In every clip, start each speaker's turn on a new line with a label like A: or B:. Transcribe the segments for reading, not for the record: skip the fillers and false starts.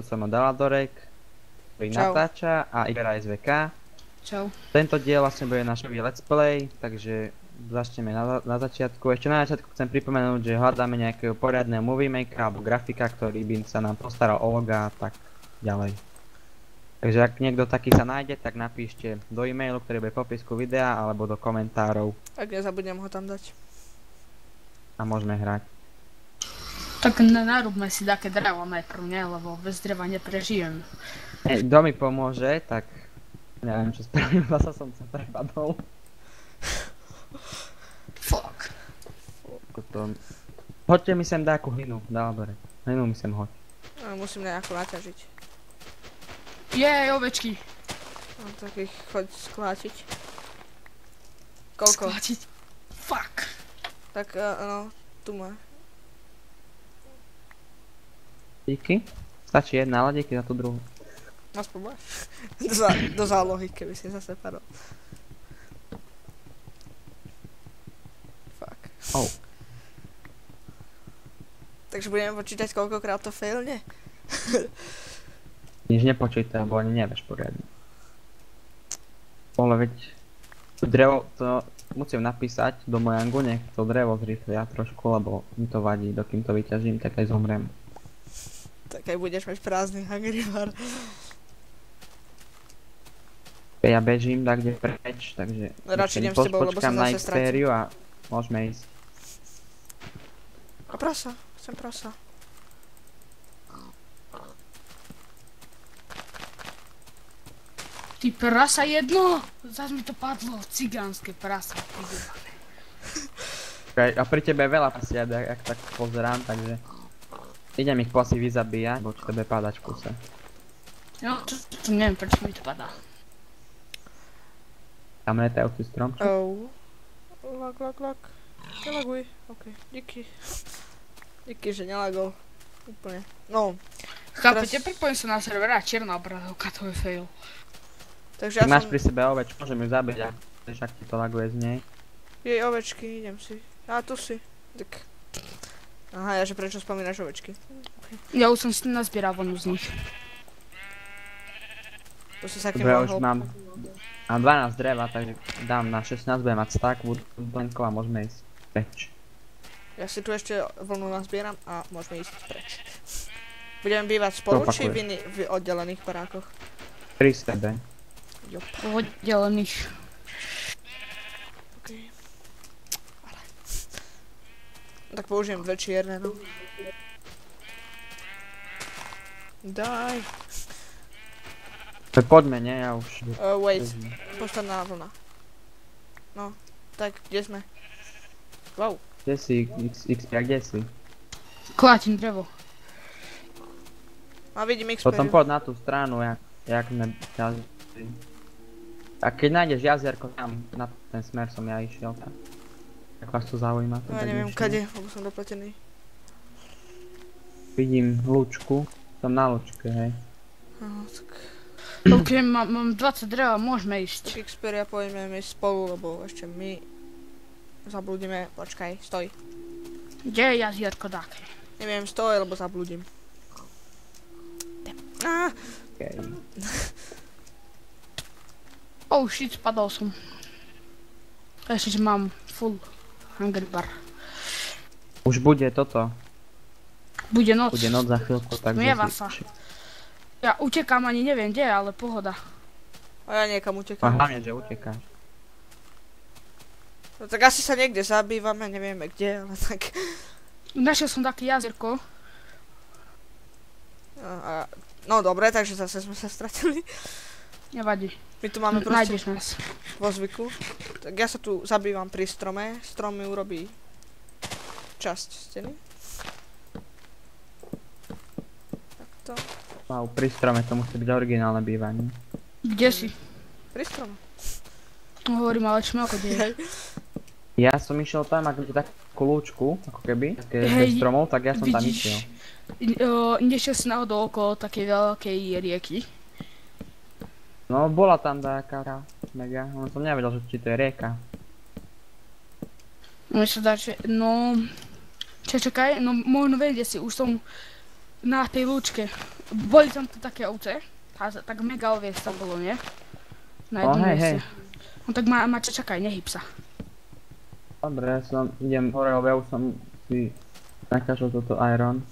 A: so mnou Daladorek, ktorý natáča, a Ibera SVK.
B: Čau.
A: Tento diel vlastne bude náš nový let's play, takže začneme na začiatku. Ešte na začiatku chcem pripomenúť, že hľadáme nejakého poriadneho movie makera alebo grafika, ktorý by sa nám postaral o loga a tak ďalej. Takže ak niekto taký sa nájde, tak napíšte do e-mailu, ktorý bude v popisku videa, alebo do komentárov.
C: Tak nezabudnem ho tam dať.
A: A môžeme hrať.
B: Tak narúbme si také drevo najprv, ne? Lebo bez dreva neprežijem.
A: Kto mi pomôže, tak neviem čo spravím, zasa som sa prepadol.
B: Fuck.
A: Hoďte mi sem dáku hlinu, dobre. Hlinu mi sem hoď.
C: Musím nejako naťažiť.
B: Jej, ovečky.
C: No tak ich choď sklátiť. Koľko?
B: Sklátiť. Fuck.
C: Tak no, tu má.
A: Díky. Stačí jedna, ale díky za tú druhú.
C: Aspoň máš. Do zálohy, keby si zase padol. Fuck.
A: Oh.
C: Takže budeme počítať, koľkokrát to failne?
A: Nič nepočítaj, lebo ani nevieš poriadne. Ale veď to drevo, to musím napísať do Mojangu, nech to drevo zrýchlia trošku, lebo mi to vadí, dokým to vyťažím, tak aj zomrem.
C: Tak aj budeš mať prázdny Hungry Bar.
A: Ja bežím tak kde preč, takže
C: radšej idem s tebou, lebo sa
A: počkám na
C: zase stratím.
A: Xperiu a môžeme ísť.
C: A prasa, chcem prasa.
B: Ty prasa jedno! Zas mi to padlo, cigánske prasa.
A: A pri tebe je veľa pasiat, ak tak pozerám, takže idem ich asi vyzabíjať, bo čo tebe padať v kuse.
B: No, to neviem, prečo mi to padá.
A: Tam letajúci stromček.
C: Oh. Lag. Nelaguj. OK, díky. Díky, že nelagol. Úplne. No.
B: Chápete, pripojím sa na servera, čierna obrazovka, to je fail.
C: Takže ja
A: máš
C: som...
A: pri sebe ovečku, môžem ju zabiť, ak ti to laguje z nej.
C: Jej ovečky, idem si. A tu si. Tak. Aha, ja že prečo spomínaš ovečky? Okay.
B: Ja už som si nazbieral vonu z nich.
C: To si sa k
A: Dobre,
C: nemu
A: už mám 12 dreva, takže dám na 16, budem mať stack woodlankov a môžeme ísť preč.
C: Ja si tu ešte vlnu nazbieram a môžeme ísť preč. Budeme bývať spolu, či v oddelených barákoch?
A: Pri sebe.
C: Jop.
B: Oddelených.
C: OK. Ale... Tak použijem dve čierne, no. Daj.
A: Poďme, nie? Ja už...
C: Wait. Posledná vlna. No, tak, kde sme? Wow.
A: Kde si? XP, a kde si?
B: Klátim drevo.
C: A vidím Xperiu.
A: Potom poď na tú stranu, jak sme ťazili. A keď nájdeš jazierko tam, na ten smer som ja išiel tam. Ak vás to zaujíma.
C: No ja neviem kade, lebo som dopletený.
A: Vidím lúčku, som na lúčke, hej.
C: Aha, tak...
B: OK, mám 20 dreva, môžeme ísť.
C: Tak Xperia pôjdeme my spolu, lebo ešte my... Zablúdime, počkaj, stoj.
B: Kde je jazierko dáke?
C: Neviem, stoj, lebo zablúdim.
A: Okay.
B: Oh shit, spadol som. Ešte, že mám full Hungry Bar.
A: Už bude toto.
B: Bude noc.
A: Bude noc za chvíľku, takže
B: Smieva sa. Ja utekám, ani neviem kde, ale pohoda.
C: A ja niekam
A: A
C: utekám.
A: hlavne, že utekáš.
C: No tak asi sa niekde zabývame, nevieme kde, ale tak...
B: Našiel som také jazierko.
C: No dobre, takže zase sme sa stratili.
B: Nevadí.
C: My tu máme proste
B: Nájdeš nás.
C: vo zvyku. Tak ja sa tu zabývam pri strome. Strom mi urobí časť steny. Takto.
A: Wow, pri strome to musí byť originálne bývanie.
B: Kde si?
C: Pri strome.
B: Hovorím, ale čo ma ako deje?
A: Ja som išiel tam, ak vidíte takú lúčku, ako keby, také bez stromov, tak ja som tam išiel.
B: Nešiel si náhodou okolo takej veľkej rieky.
A: No, bola tam taká mega, len som nevedel, že či to je rieka.
B: No sa dá, že, no... Čakaj, no možno vedie si, už som na tej lúčke. Boli tam tu také ovce. Tak mega oviec tam bolo, nie? Na jednom mieste. No tak ma čakaj, nehyb sa.
A: Dobre, ja idem hore, lebo ja už som si nakašol toto iron.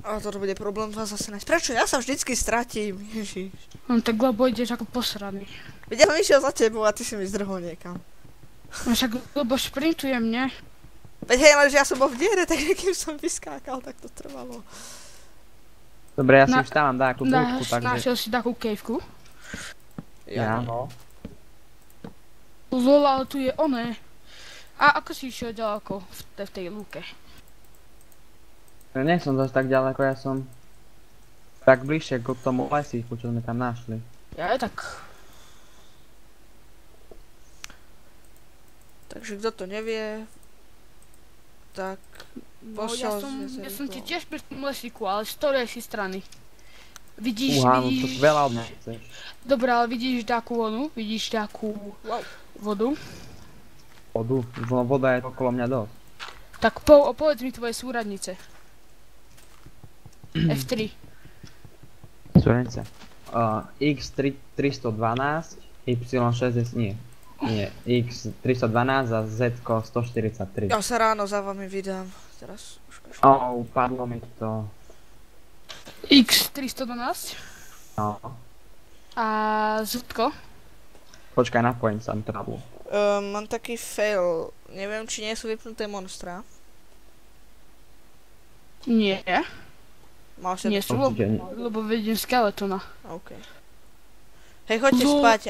C: A toto bude problém vás zase nájsť. Prečo? Ja sa vždycky stratím, ježiš.
B: No tak lebo ideš ako posraný.
C: Veď ja som išiel za tebou a ty si mi zdrhol niekam.
B: No však lebo šprintujem, nie?
C: Veď hej, lenže ja som bol v diere, tak kým som vyskákal, tak to trvalo.
A: Dobre, ja si už tam mám dáku budku, takže...
B: Našiel si takú caveku.
A: Ja, no.
B: Lol, ale tu je oné. A ako si išiel ďaleko v tej lúke?
A: Ja nie som zase tak ďaleko, ja som... Tak bližšie k tomu lesíku, čo sme tam našli.
B: Ja tak...
C: Takže kto to nevie... Tak...
B: No, ja som ti tiež pri tom lesíku, ale z ktorej si strany? Vidíš,
A: No to veľa od mňa chceš.
B: Dobre, ale vidíš takú onu? Vidíš takú vodu?
A: Vodu? Voda je okolo mňa dosť.
B: Tak povedz mi tvoje súradnice. F3.
A: Súradnice. X312, Y60, nie, X312 a Z 143.
C: Ja sa ráno za vami vydám. Teraz už
A: Padlo mi to.
B: X312.
A: No.
B: A Zutko?
A: Počkaj, napojím sa, mi to padlo.
C: Mám taký fail. Neviem, či nie sú vypnuté monstra.
B: Nie.
C: Mal si...
B: Nie sú, lebo vidím skeletona.
C: OK. Hej, choďte spať.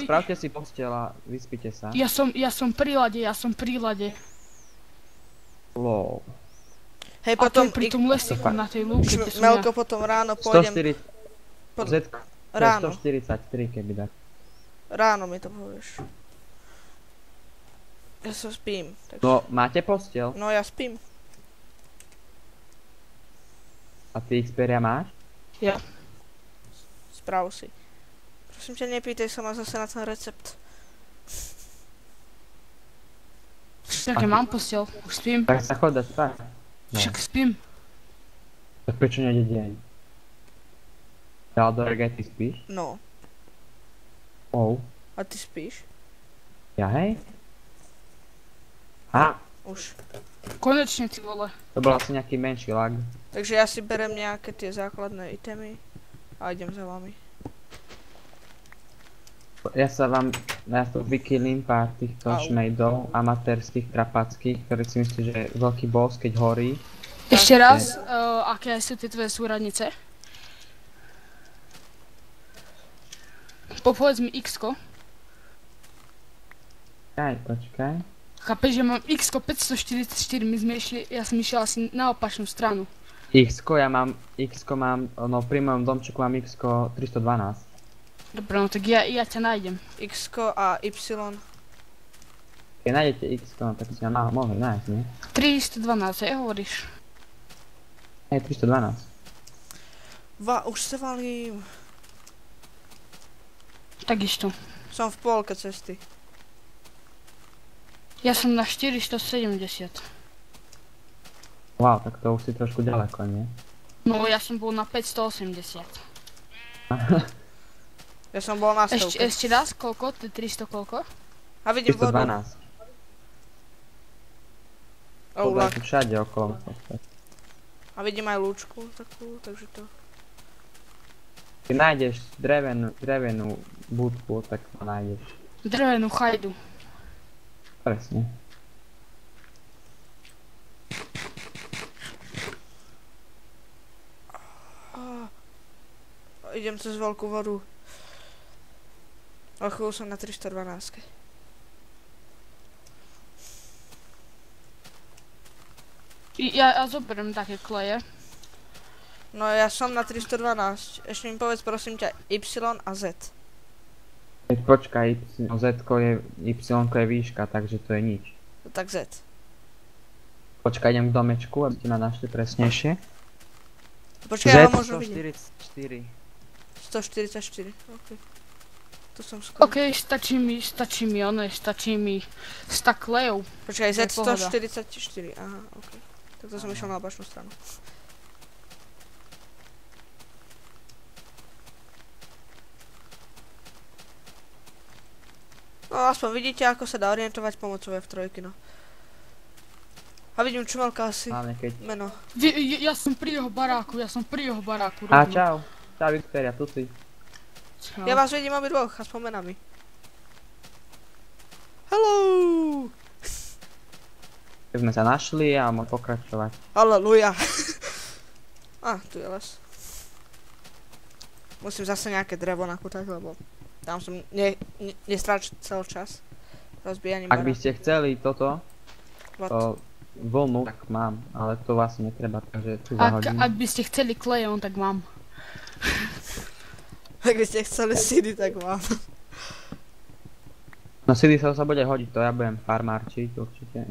A: Spravte si posteľ a vyspite sa.
B: Ja som pri lade.
A: Lol.
C: Hej,
B: A to
C: potom...
B: je pri tom lesíku na tej lúke, kde som
C: Melko,
B: ja.
C: potom ráno pôjdem...
A: 140... Z
C: Ráno.
A: 143, keby dať.
C: Ráno mi to povieš. Ja sa spím. Takže...
A: No, máte posteľ?
C: No, ja spím.
A: A ty Xperia máš?
B: Ja.
C: Správ si. Prosím ťa, nepýtaj sa ma zase na ten recept.
B: Však ja mám posteľ, už spím.
A: Tak sa chod dať spať. No.
B: Však spím.
A: Tak prečo nejde deň? Teodor, ty spíš?
C: No. A ty spíš?
A: Ja hej? Á,
C: Už.
B: Konečne, ty vole.
A: to bol asi nejaký menší lag.
C: Takže ja si berem nejaké tie základné itemy a idem za vami.
A: Ja to vykillím pár týchto šmejdov, amatérských, trapackých, ktorí si myslí, že je veľký boss, keď horí.
B: Ešte raz, aké sú tie tvoje súradnice? Povedz mi X-ko.
A: Počkaj.
B: Chápeš, že mám X-ko 544, ja som išiel asi na opačnú stranu.
A: X-ko mám, no pri mojom domčeku mám X-ko 312.
B: Dobre, no tak ja ťa nájdem.
C: X-ko a Y.
A: Keď nájdete X-ko, no tak si ma mohli nájsť, nie?
B: 312, hovoríš.
A: Hej, 312.
C: Už sa valím.
B: Takisto.
C: Som v polke cesty.
B: Ja som na 470.
A: Wow, tak to už si trošku ďaleko, nie?
B: No, ja som bol na 580.
C: Ja som bol na stovke.
B: Ešte raz, koľko? 300 koľko?
C: A vidím vodu.
A: 312.
C: Lag.
A: Všade okolo.
C: A vidím aj lúčku takú, takže to...
A: Keď nájdeš drevenú budku, tak to nájdeš.
B: Drevenú chajdu.
A: Presne.
C: Idem cez veľkú vodu. A chvíľu som na 312.
B: Ja zoberiem také kleje.
C: No ja som na 312. Ešte mi povedz prosím ťa Y a Z.
A: Počkaj, Z-ko je, Y-ko je výška, takže to je nič.
C: No tak Z.
A: Počkaj, idem k domečku, aby ste ma našli presnejšie.
C: Počkaj, ja ho možno vidím.
A: Z144.
C: 144, ok. To som skoro.
B: OK, stačí mi stack klejov.
C: Počkaj,
B: To je pohoda.
C: Z144, aha, ok. Tak to som išiel na opačnú stranu. No aspoň vidíte, ako sa dá orientovať pomocou F3, no. A vidím Čumelka asi.
A: Hlavne keď...
C: Meno.
B: Ja som pri jeho baráku,
A: A
B: rovno.
A: čau. Čau Viktoria, tu si.
B: Čau.
C: Ja vás vidím obidvoch, aspoň menami. Hello!
A: Keď sme sa našli a môžeme pokračovať.
C: Halleluja. Tu je les. Musím zase nejaké drevo nakútať, lebo tam som nestráčal čas. Rozbijaním
A: Ak by ste chceli toto,
C: What?
A: vlnu, tak mám, ale to vlastne netreba, takže tu
B: Ak
A: zahodím.
B: by ste chceli klejon, tak mám.
C: Ak by ste chceli CD, tak mám.
A: No CD sa bude hodiť, to ja budem farmárčiť určite.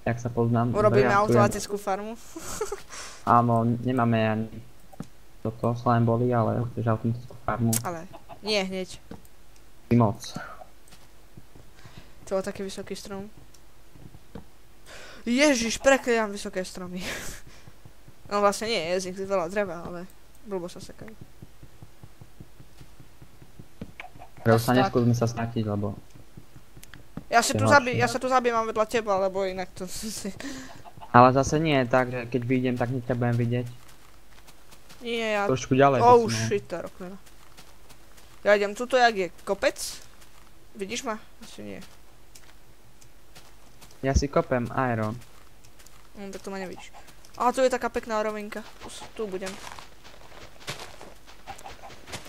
A: Jak sa poznám.
C: Urobíme
A: ja tu
C: automatickú farmu.
A: Áno, nemáme ani toto, slime boli, ale chceš automatickú farmu.
C: Ale nie hneď.
A: Si moc.
C: To bol taký vysoký strom. Ježiš, prekliam vysoké stromy. No vlastne nie, je z nich veľa dreva, ale blbo sa sekajú.
A: Už sa neskúsme sa stratiť, lebo...
C: Ja sa tu zabíjam vedľa teba, lebo inak to si...
A: Ale zase nie je tak, že keď vyjdem, tak ťa budem vidieť.
C: Nie, ja...
A: Trošku ďalej.
C: Oh
A: by som mal.
C: shit, tá roklina. Ja idem tuto, jak je kopec. Vidíš ma? Asi nie.
A: Ja si kopem iron.
C: Tak to ma nevidíš. Tu je taká pekná rovinka. Tu budem.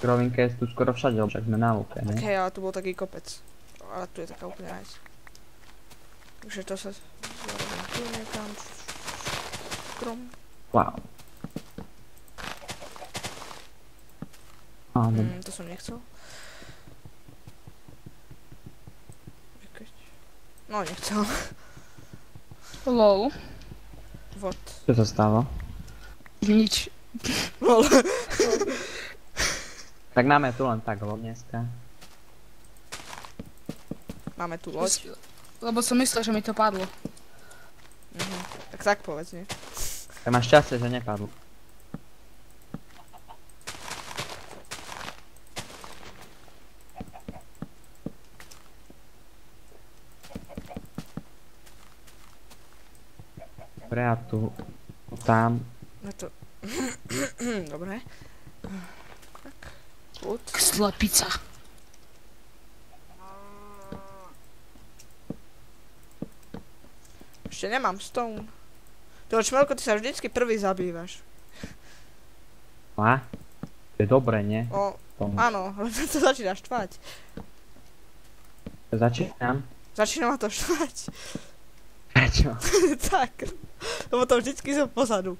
A: Krovinka je tu skoro všade, lebo však sme na lúke, ne?
C: Hej, ale tu bol taký kopec. Ale tu je taká úplne nice. Takže to sa zarobím tu niekam. Strom.
A: Wow. Áno.
C: To som nechcel. No, nechcel.
B: Lol.
C: Vod.
A: Čo sa stalo?
B: Nič.
C: Lol.
A: Tak máme tu len tak dneska.
C: Máme tu loď.
B: Lebo som myslel, že mi to padlo.
C: Tak povedz, nie?
A: Tak máš šťastie, že nepadlo. Dobre, a tu, tam.
C: No to... Dobre. Tak. Kút.
B: Slepica.
C: Ešte nemám stone. To Čmelko, ty sa vždycky prvý zabývaš.
A: A? To je dobre, nie?
C: Áno, ale to začína štvať.
A: Začínam.
C: Začína ma to štvať.
A: Prečo?
C: Tak. Lebo to vždycky som pozadu.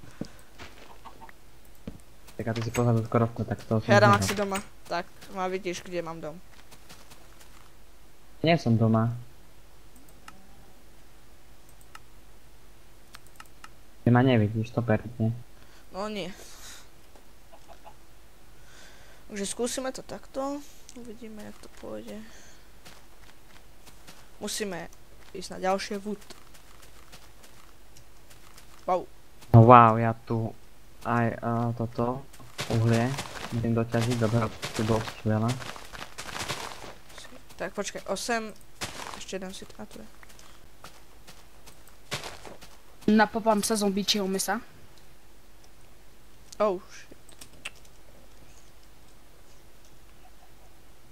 A: Tak a ty si pozadu skoro, tak z toho som
C: Ja dám
A: zvedal.
C: asi doma. Tak, ma vidíš, kde mám dom.
A: Nie som doma. Ty ma nevidíš, 100%.
C: No nie. Takže skúsime to takto. Uvidíme, jak to pôjde. Musíme ísť na ďalšie wood. Wow.
A: No wow, ja tu aj toto uhlie musím doťažiť, dobre, tu dosť veľa.
C: Tak počkaj, 8. Ešte jeden si tu je.
B: Napopám sa zombičieho mesa.
C: Oh shit.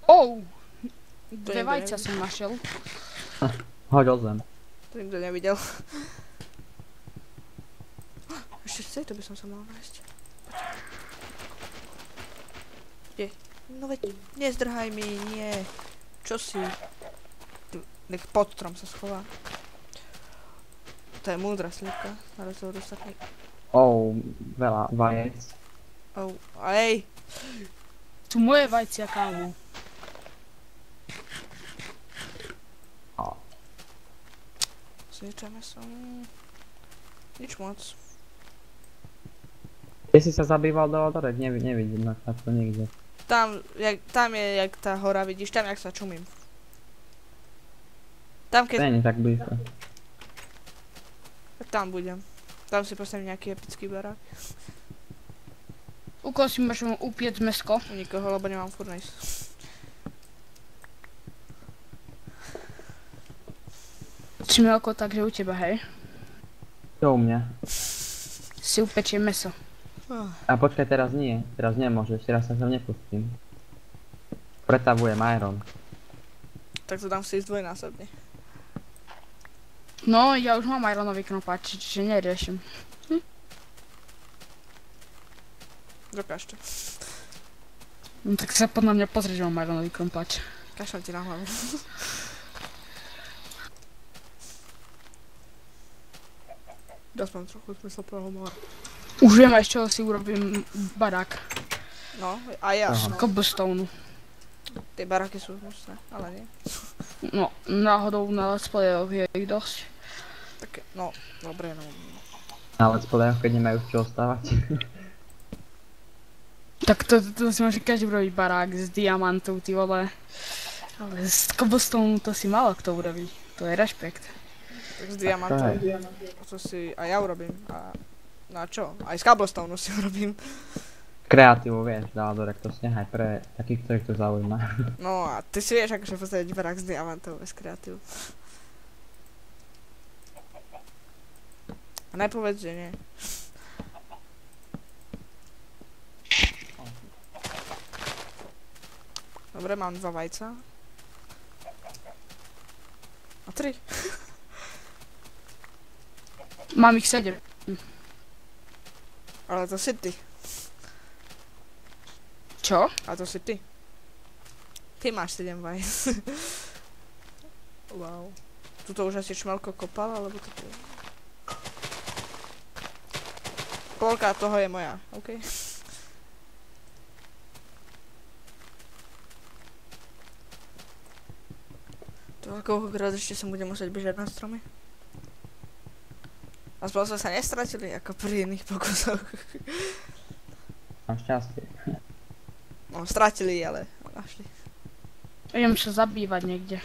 B: Oh!
C: To
B: Dve
C: nikto
B: vajcia
C: nevidel.
B: som našiel.
A: Hoď o zem.
C: To nikto nevidel. Ešte z tejto by som sa mal nájsť. Kde? No veď, nezdrhaj mi, nie. Čo si? Nech pod strom sa schová. To je múdra slivka, na rozdiel od ostatných.
A: Oh, veľa vajec.
C: Oh, ej!
B: Tu moje vajcia, kámo.
C: Zničame som... Nič moc.
A: Kde si sa zabýval do odorek? Nevidím na to nikde.
C: Tam je, jak tá hora, vidíš, tam jak sa čumím. Tam
A: To
C: keď...
A: nie je tak blízko.
C: Tam budem. Tam si postavím nejaký epický barák.
B: U koho si môžem upiec mesko?
C: U nikoho, lebo nemám furnace.
B: Čmielko, takže u teba, hej?
A: To u mňa.
B: Si upečie meso.
A: A počkaj, teraz nie. Teraz nemôžeš, teraz sa sem nepustím. Pretavujem iron.
C: Tak to dám si dvojnásobne.
B: No, ja už mám ironový knopač, čiže neriešim.
C: Dokáž to.
B: No tak sa podľa mňa pozri, že mám ironový knopač.
C: Kašľam ti na hlavu. Dosť mám trochu zmysluplného humora.
B: Už viem aj z čoho si urobím barák.
C: No, a ja.
A: Aha.
C: No.
B: Cobblestone.
C: Tie baraky sú hnusné, ale nie.
B: No, náhodou na let's playoch je ich dosť.
C: Také, no, dobre, no.
A: Na let's playoch, keď nemajú z čoho stávať.
B: Tak to si môže každý urobiť barák z diamantov, ty vole. Ale z cobblestone to si málo kto urobí. To je rešpekt.
C: Tak z diamantov. To si aj ja urobím. A na čo? Aj z cobblestone si urobím.
A: Kreatívu vieš, Daldorek, to si nechaj pre takých, ktorých to zaujíma.
C: No a ty si vieš, akože postaviť barák z diamantov bez kreatívu. A nepovedz, že nie. Dobre, mám 2 vajca. A 3.
B: Mám ich 7.
C: Ale to si ty.
B: Čo?
C: A to si ty. Ty máš 7 vajc. Wow. Tuto už asi čmelko kopal, alebo toto je... Polka toho je moja, OK? To koľkokrát ešte sa budem musieť bežať na stromy? Aspoň sme sa nestratili ako pri iných pokusoch.
A: Mám šťastie.
C: No, stratili, ale našli.
B: Idem sa zabývať niekde.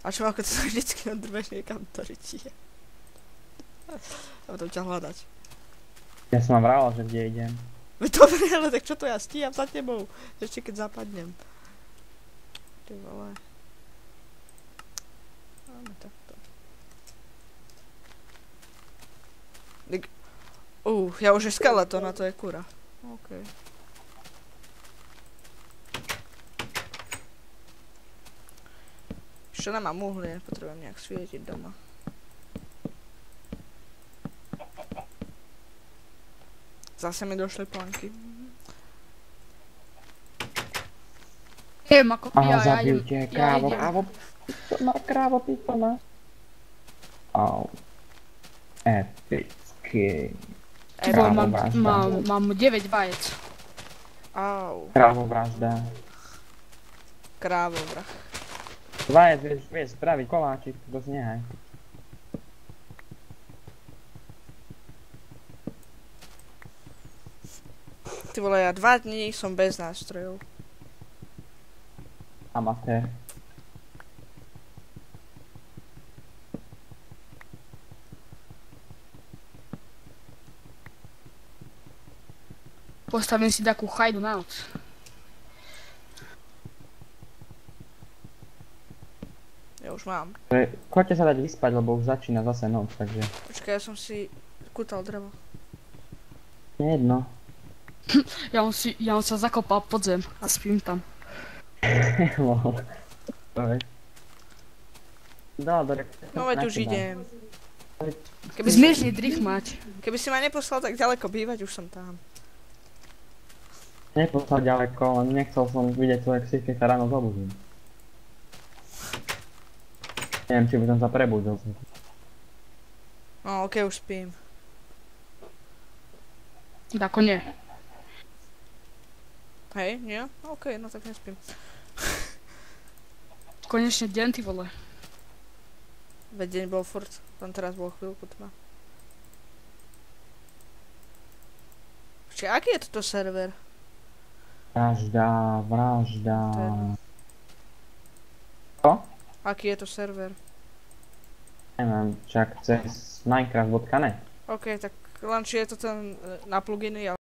C: A čo ako to sa vždycky odrbeš niekam do rytie. A potom ťa hľadať.
A: Ja som vám vravel, že kde idem.
C: Dobre, ale tak čo to ja stíham za tebou? Ešte keď zapadnem. Ty vole. Máme takto. Ja už je skeleton a to je kura. OK. Ešte nemám uhlie, potrebujem nejak svietiť doma. Zase mi došli planky.
B: Jem ako
A: Aha,
B: ja
A: zabijú
B: idem.
A: tie krávo,
B: Ja idem.
A: pitona. Au. Epický.
B: Bo
A: Krávo
B: mám 9 vajec.
C: Au.
A: Krávo vražda.
C: Krávovrach.
A: Vajec vieš spraviť koláčik, to si nehaj.
C: Ty vole, ja 2 dní som bez nástrojov.
A: Amatér.
B: Postavím si takú chajdu na noc.
C: Ja už mám.
A: Choďte sa dať vyspať, lebo už začína zase noc, takže...
C: Počkaj, ja som si kutal drevo.
A: Nejedno.
B: Ja on sa zakopal pod zem a spím tam.
A: Dobre.
C: No veď už idem.
B: Zmiešný drich mať.
C: Keby si ma neposlal tak ďaleko bývať, už som tam.
A: Neposlal ďaleko, len nechcel som vidieť tvoje ksy, keď sa ráno zobudím. Neviem, či by som sa prebudil.
C: No ok, už spím.
B: Ako nie.
C: Hej, nie? Ok, no tak nespím.
B: Konečne deň, ty vole.
C: Veď deň bol furt, len teraz bol chvíľku tma. Čiže aký je toto server?
A: Vražda.
C: Aký je to server?
A: Neviem, čak cez minecraft.net.
C: Ok, tak len či je to ten na pluginy,